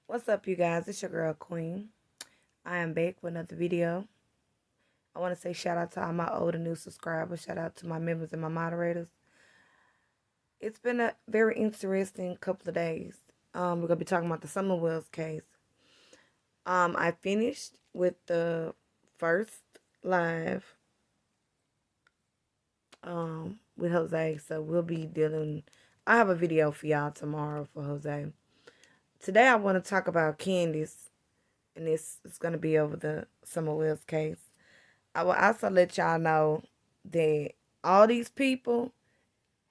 What's up, you guys? It's your girl Queen. I am back with another video. I want to say shout out to all my old and new subscribers. Shout out to my members and my moderators. It's been a very interesting couple of days. We're gonna be talking about the Summer Wells case. I finished with the first live with Jose, so we'll be dealing. I have a video for y'all tomorrow for Jose. Today I want to talk about Candus, and this is going to be over the Summer Wells case. I will also let y'all know that all these people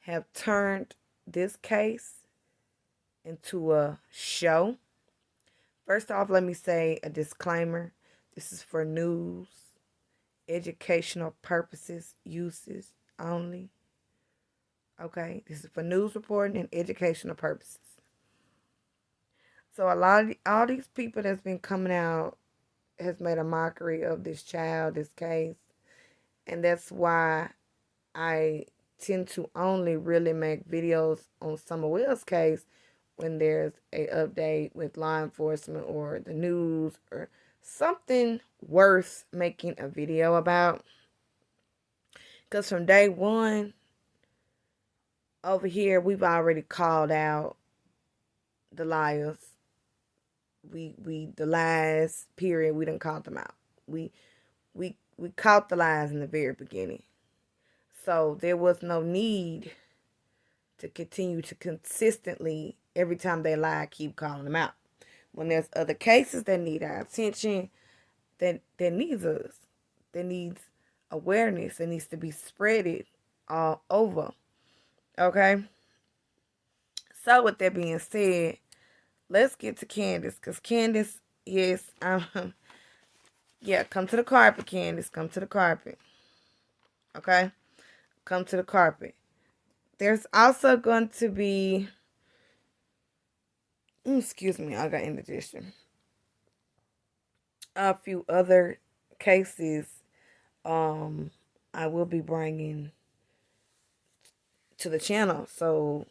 have turned this case into a show. First off, let me say a disclaimer. This is for news, educational purposes, uses only. Okay, this is for news reporting and educational purposes. So all these people that's been coming out has made a mockery of this child, this case. And that's why I tend to only really make videos on Summer Wells case when there's a update with law enforcement or the news or something worth making a video about. Because from day one, over here, we've already called out the liars. The lies, period, we didn't call them out. We caught the lies in the very beginning. So there was no need to continue to consistently, every time they lie, keep calling them out. When there's other cases that need our attention, that needs us. That needs awareness. It needs to be spreaded all over. Okay? So with that being said, let's get to Candus, because Candus, yes, yeah, come to the carpet, Candus. Come to the carpet. Okay? Come to the carpet. There's also going to be, excuse me, I got indigestion. A few other cases I will be bringing to the channel, so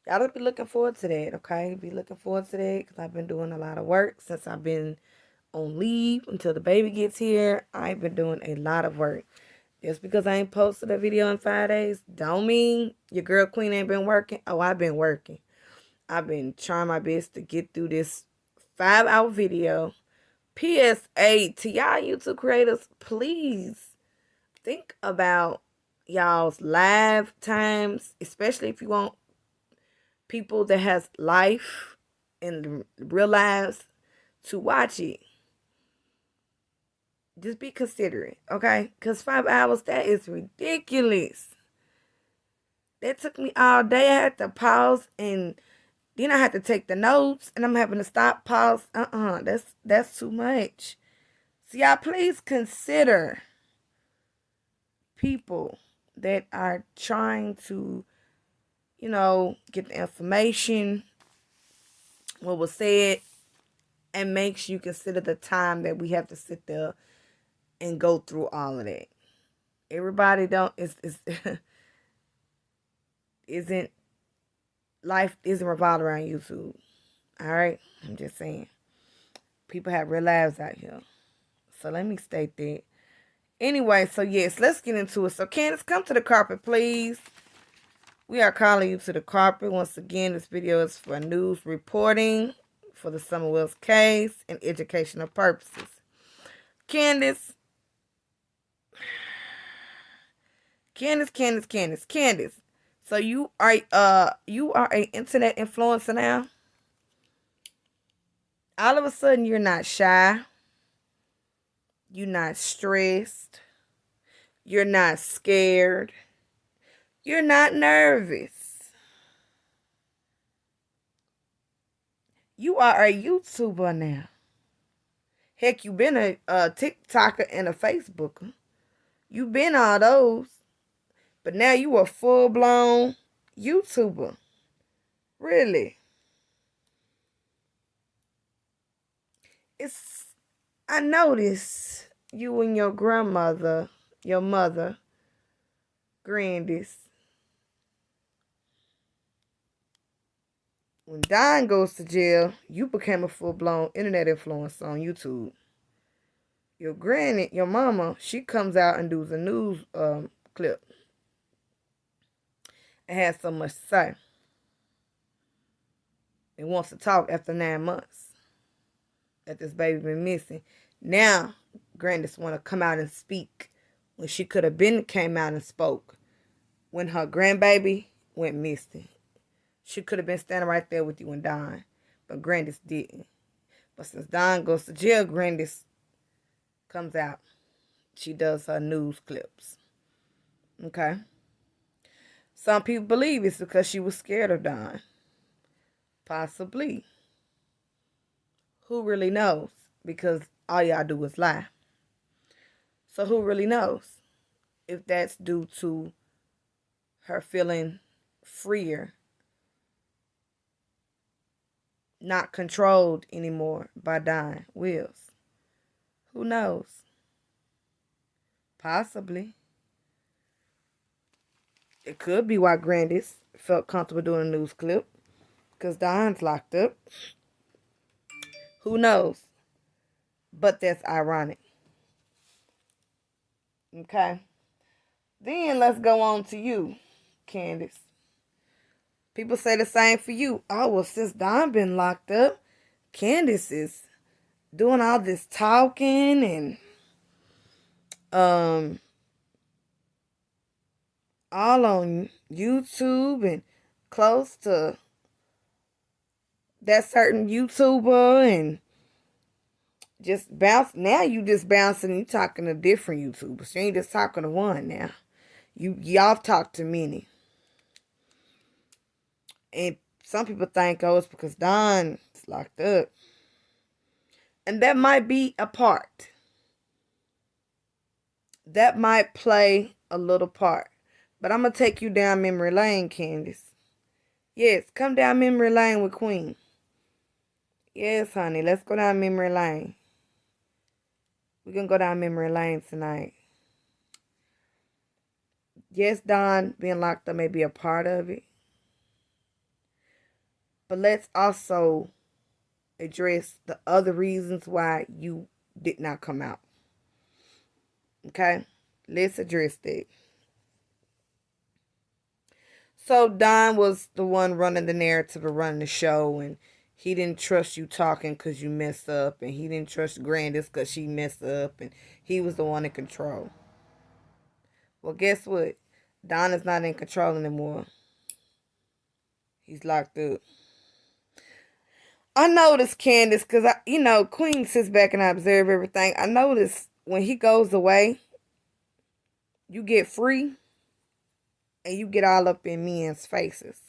y'all be looking forward to that, okay? Be looking forward to that, because I've been doing a lot of work since I've been on leave until the baby gets here. I've been doing a lot of work. Just because I ain't posted a video in 5 days, don't mean your girl Queen ain't been working. Oh, I've been working. I've been trying my best to get through this 5-hour video. PSA to y'all YouTube creators, please think about y'all's live times, especially if you want people that has life in real lives to watch it. Just be considerate, okay? Because 5 hours, that is ridiculous. That took me all day. I had to pause, and then I had to take the notes, and I'm having to stop, pause. That's too much. So y'all, please consider people that are trying to, get the information, what was said, and makes you consider the time that we have to sit there and go through all of that. Everybody isn't life isn't revolved around YouTube. All right, I'm just saying, people have real lives out here. So let me state that. Anyway, so yes, let's get into it. So Candus, come to the carpet, please. We are calling you to the carpet. Once again, this video is for news reporting, for the Summerwells case and educational purposes. Candus. So you are an internet influencer now. All of a sudden you're not shy. You're not stressed. You're not scared. You're not nervous. You are a YouTuber now. Heck, you've been a TikToker and a Facebooker. You've been all those. But now you a full-blown YouTuber. Really. I noticed you and your grandmother, your mother, Grandis. When Don goes to jail, you became a full-blown internet influencer on YouTube. Your granny, your mama, she comes out and does a news clip. And has so much to say. And wants to talk after 9 months that this baby been missing. Now, Grandis want to come out and speak when she could have been came out and spoke when her grandbaby went missing. She could have been standing right there with you and Don, but Grandis didn't. But since Don goes to jail, Grandis comes out. She does her news clips. Okay? Some people believe it's because she was scared of Don. Possibly. Who really knows? Because all y'all do is lie. So who really knows if that's due to her feeling freer, not controlled anymore by Don Wills? Who knows? Possibly. It could be why Grandis felt comfortable doing a news clip, because Don's locked up. Who knows? But that's ironic. Okay? Then let's go on to you, Candus. People say the same for you. Oh, well, since Don been locked up, Candus is doing all this talking and all on YouTube and close to that certain YouTuber and just bounce. Now you just bouncing. You talking to different YouTubers. You ain't just talking to one now. Y'all talk to many. And some people think, oh, it's because Don is locked up. And that might be a part. That might play a little part. But I'm going to take you down memory lane, Candus. Yes, come down memory lane with Queen. Yes, honey, let's go down memory lane. We're going to go down memory lane tonight. Yes, Don being locked up may be a part of it. But let's also address the other reasons why you did not come out. Okay? Let's address that. So Don was the one running the narrative and running the show, and he didn't trust you talking because you messed up, and he didn't trust Grandis because she messed up, and he was the one in control. Well, guess what? Don is not in control anymore. He's locked up. I noticed, Candus, because, Queen sits back and I observe everything. I noticed when he goes away, you get free and you get all up in men's faces.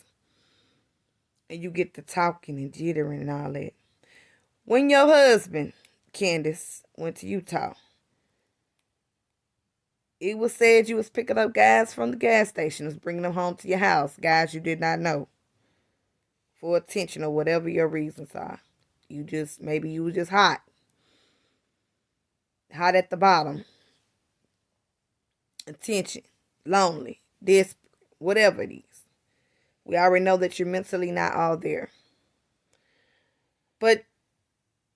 And you get to talking and jittering and all that. When your husband, Candus, went to Utah, it was said you was picking up guys from the gas stations, bringing them home to your house, guys you did not know, for attention or whatever your reasons are. Maybe you was just hot at the bottom, attention, lonely, desperate, whatever it is. We already know that you're mentally not all there. But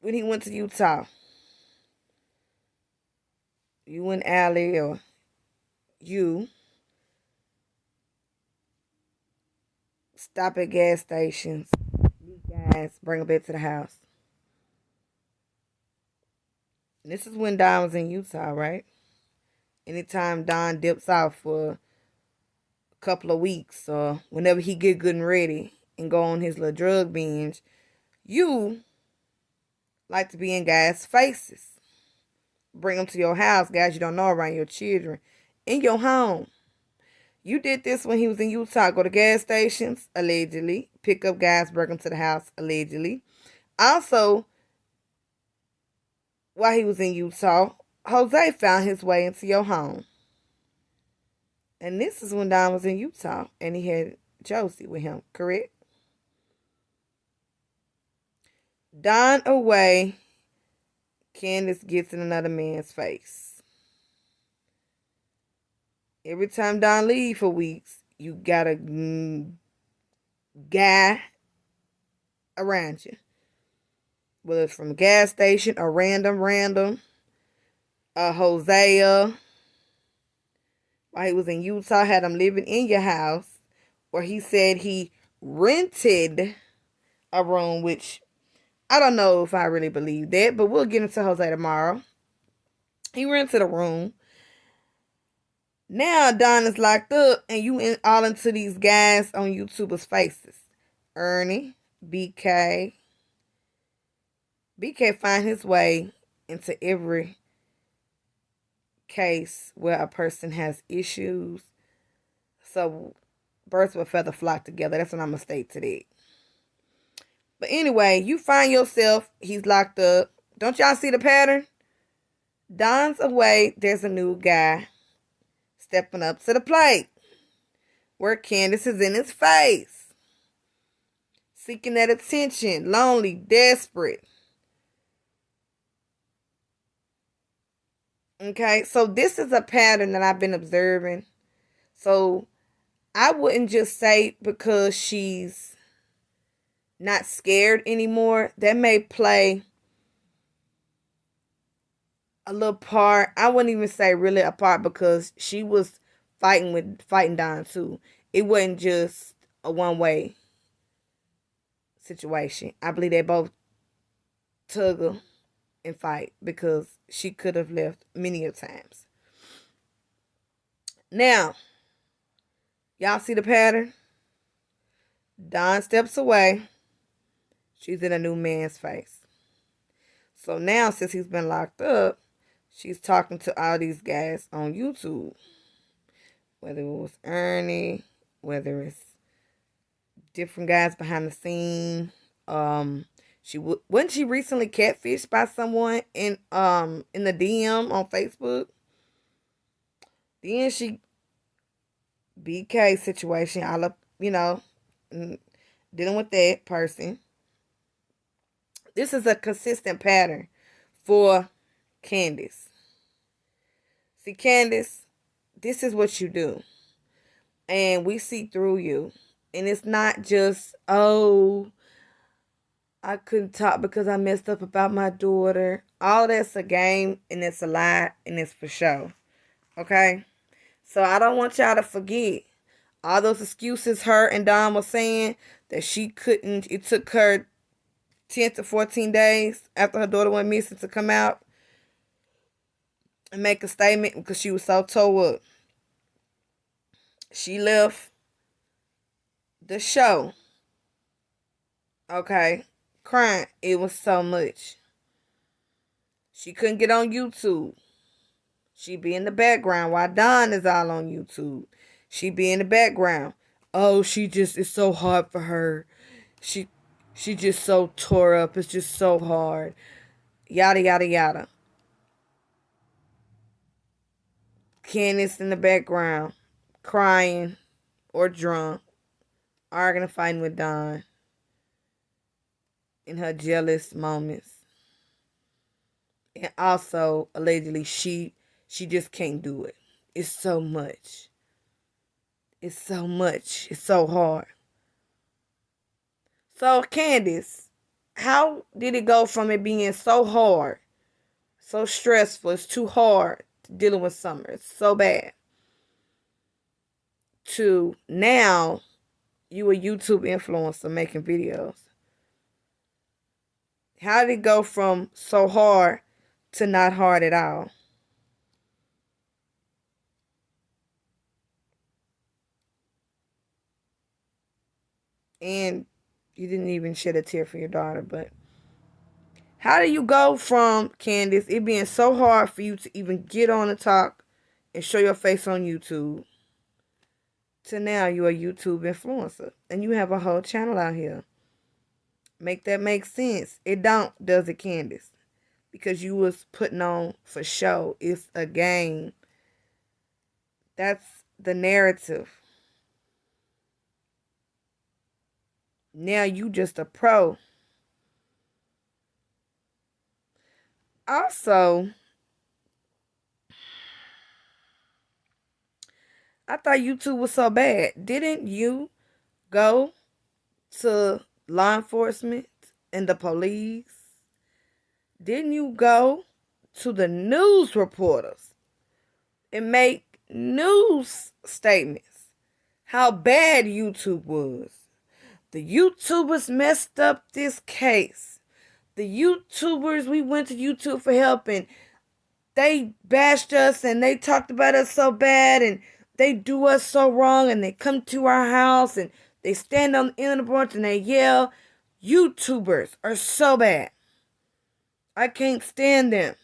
when he went to Utah, you and Allie or you stop at gas stations, meet guys, bring them back to the house. This is when Don was in Utah, right? Anytime Don dips out for a couple of weeks or whenever he get good and ready and go on his little drug binge, you like to be in guys' faces. Bring them to your house, guys you don't know, around your children, in your home. You did this when he was in Utah. Go to gas stations, allegedly. Pick up guys, bring them to the house, allegedly. Also, while he was in Utah, Jose found his way into your home. And this is when Don was in Utah and he had Josie with him, correct? Don away, Candus gets in another man's face. Every time Don leave for weeks, you got a guy around you. Whether it's from a gas station, a random, a Hosea. While he was in Utah, had him living in your house, where he said he rented a room, which I don't know if I really believe that, but we'll get into Jose tomorrow. He rented a room. Now Don is locked up, and you all into these guys on YouTubers' faces. Ernie, BK. BK find his way into every case where a person has issues. So birds of a feather flock together. That's what I'm going to state today. But anyway, you find yourself, he's locked up. Don't y'all see the pattern? Don's away. There's a new guy stepping up to the plate, where Candus is in his face, seeking that attention, lonely, desperate. Okay, so this is a pattern that I've been observing. So I wouldn't just say because she's not scared anymore. That may play a little part. I wouldn't even say really a part, because she was fighting Don too. It wasn't just a one-way situation. I believe they both tug and fight, because she could have left many a times. Now, y'all see the pattern? Don steps away. She's in a new man's face. So now, since he's been locked up, she's talking to all these guys on YouTube. Whether it was Ernie, whether it's different guys behind the scene. Wasn't she recently catfished by someone in the DM on Facebook? Then she BK situation, all up, dealing with that person. This is a consistent pattern for Candus. See, Candus, this is what you do. And we see through you. And it's not just, oh, I couldn't talk because I messed up about my daughter. All that's a game, and it's a lie, and it's for show. Okay? So I don't want y'all to forget all those excuses her and Don was saying that she couldn't. It took her 10 to 14 days after her daughter went missing to come out and make a statement, because she was so tore up. She left the show, okay, crying. It was so much. She couldn't get on YouTube. She be in the background while Don is all on YouTube. She be in the background. Oh, it's so hard for her. She just so tore up. It's just so hard. Yada, yada, yada. Candus in the background, crying or drunk, arguing and fighting with Don in her jealous moments. And also, allegedly, she just can't do it. It's so much. It's so much. It's so hard. So, Candus, how did it go from it being so hard, so stressful, it's too hard dealing with Summer, it's so bad, to now you a YouTube influencer making videos? How did it go from so hard to not hard at all. And you didn't even shed a tear for your daughter. But how do you go from, Candus, it being so hard for you to even get on and talk and show your face on YouTube, to now you're a YouTube influencer and you have a whole channel out here? Make that make sense? It don't, does it, Candus? Because you was putting on for show. It's a game. That's the narrative. Now you just a pro. Also, I thought YouTube was so bad. Didn't you go to law enforcement and the police? Didn't you go to the news reporters and make news statements how bad YouTube was? The YouTubers messed up this case. The YouTubers, we went to YouTube for help and they bashed us and they talked about us so bad and they do us so wrong and they come to our house and they stand on the end of the porch and they yell. YouTubers are so bad. I can't stand them.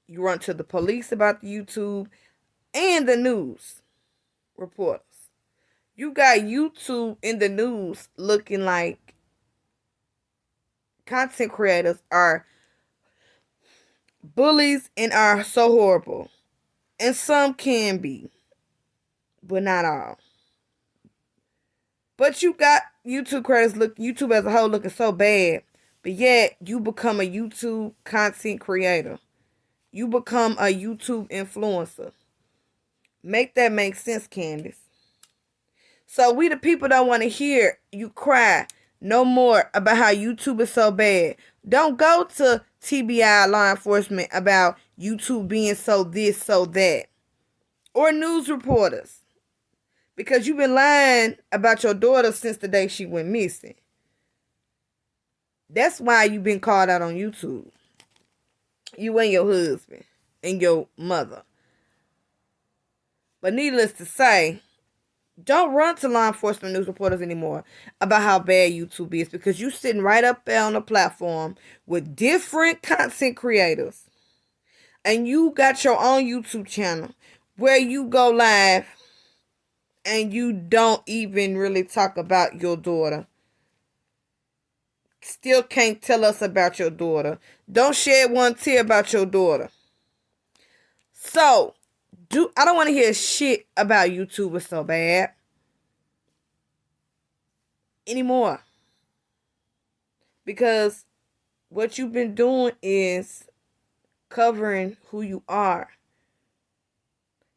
You run to the police about the YouTube and the news reporters. You got YouTube in the news looking like content creators are bullies and are so horrible. And some can be, but not all. But you got YouTube creators YouTube as a whole looking so bad, but yet you become a YouTube content creator. You become a YouTube influencer. Make that make sense, Candus. So we the people don't want to hear you cry no more about how YouTube is so bad. Don't go to TBI law enforcement about YouTube being so this, so that. Or news reporters. Because you've been lying about your daughter since the day she went missing. That's why you've been called out on YouTube. You and your husband and your mother. But needless to say, don't run to law enforcement news reporters anymore about how bad YouTube is, because you sitting right up there on a platform with different content creators and you got your own YouTube channel where you go live and you don't even really talk about your daughter. Still can't tell us about your daughter. Don't shed one tear about your daughter. So, I don't want to hear shit about YouTubers so bad anymore. Because what you've been doing is covering who you are.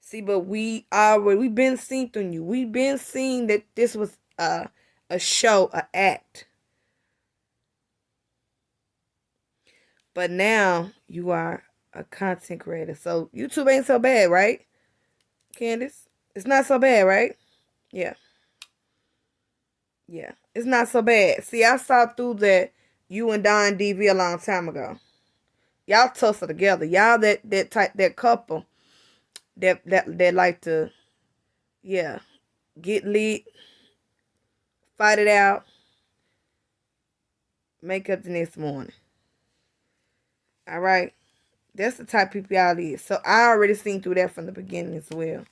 See, but we've been seen through you. We've been seeing that this was a show, an act. But now you are a content creator. So YouTube ain't so bad, right, Candus? It's not so bad, right? Yeah. Yeah. It's not so bad. See, I saw through that you and Don DV a long time ago. Y'all tussle together. Y'all that couple that like to, yeah, get lit, fight it out, make up the next morning. All right? That's the type of people y'all is. So I already seen through that from the beginning as well.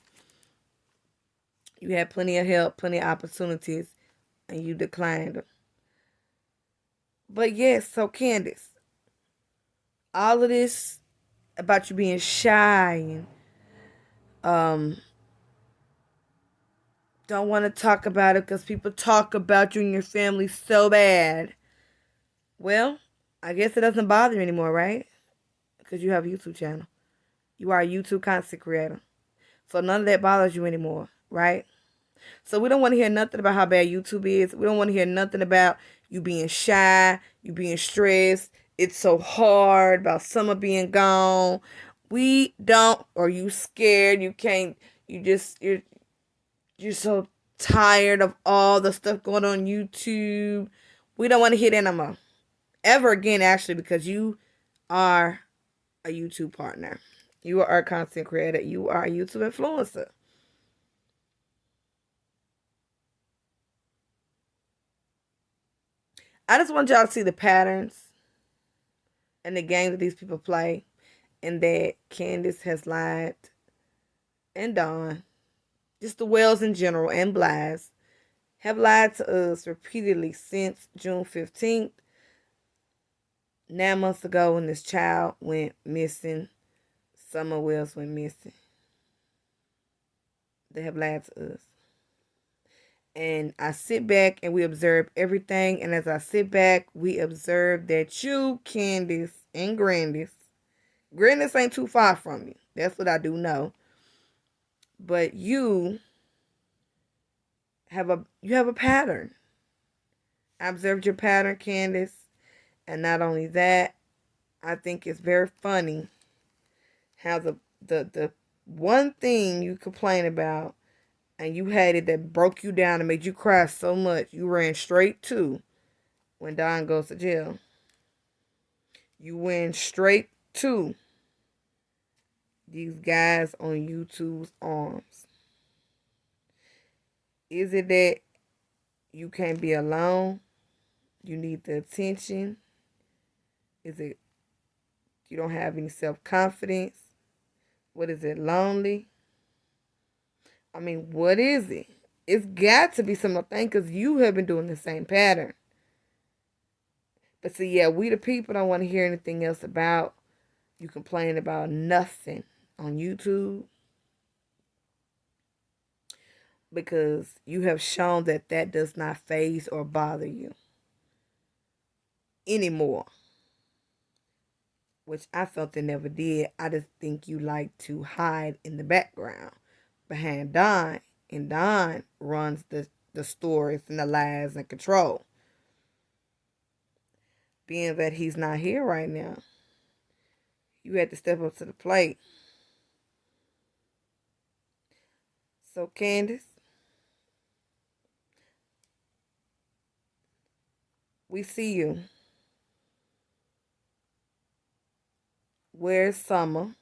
You had plenty of help, plenty of opportunities, and you declined them. But yes, so Candus, all of this about you being shy and don't want to talk about it because people talk about you and your family so bad. Well, I guess it doesn't bother you anymore, right? Because you have a YouTube channel. You are a YouTube content creator. So none of that bothers you anymore, right? So we don't want to hear nothing about how bad YouTube is. We don't want to hear nothing about you being shy, you being stressed. It's so hard about summer being gone. We don't, or you scared, you can't, you're so tired of all the stuff going on YouTube. We don't want to hear that no more. Ever again, actually, because you are a YouTube partner. You are a content creator. You are a YouTube influencer. I just want y'all to see the patterns and the games that these people play, and that Candus has lied, and Dawn, just the Wells in general, and Blas, have lied to us repeatedly since June 15th, 9 months ago, when this child went missing. Summer Wells went missing. They have lied to us. And I sit back and we observe everything. And as I sit back, we observe that you, Candus, and Grandis ain't too far from you. That's what I do know. But you have a pattern. I observed your pattern, Candus. And not only that, I think it's very funny how the one thing you complain about and you hated that broke you down and made you cry so much, you ran straight to when Don goes to jail. You went straight to these guys on YouTube's arms. Is it that you can't be alone? You need the attention? Is it you don't have any self-confidence? What is it, lonely? I mean, what is it? It's got to be some thing because you have been doing the same pattern. But see, yeah, we the people don't want to hear anything else about you complaining about nothing on YouTube, because you have shown that that does not faze or bother you anymore, which I felt it never did. I just think you like to hide in the background behind Don, and Don runs the stories and the lies and control. Being that he's not here right now, you had to step up to the plate. So, Candus, we see you. Where's Summer?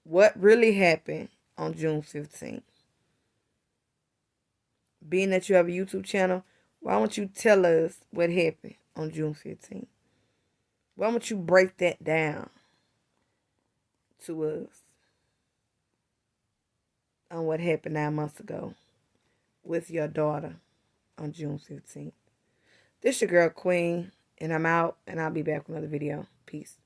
What really happened on June 15th? Being that you have a YouTube channel, why don't you tell us what happened on June 15th? Why don't you break that down to us on what happened 9 months ago with your daughter on June 15th? This your girl Queen, and I'm out, and I'll be back with another video. Peace.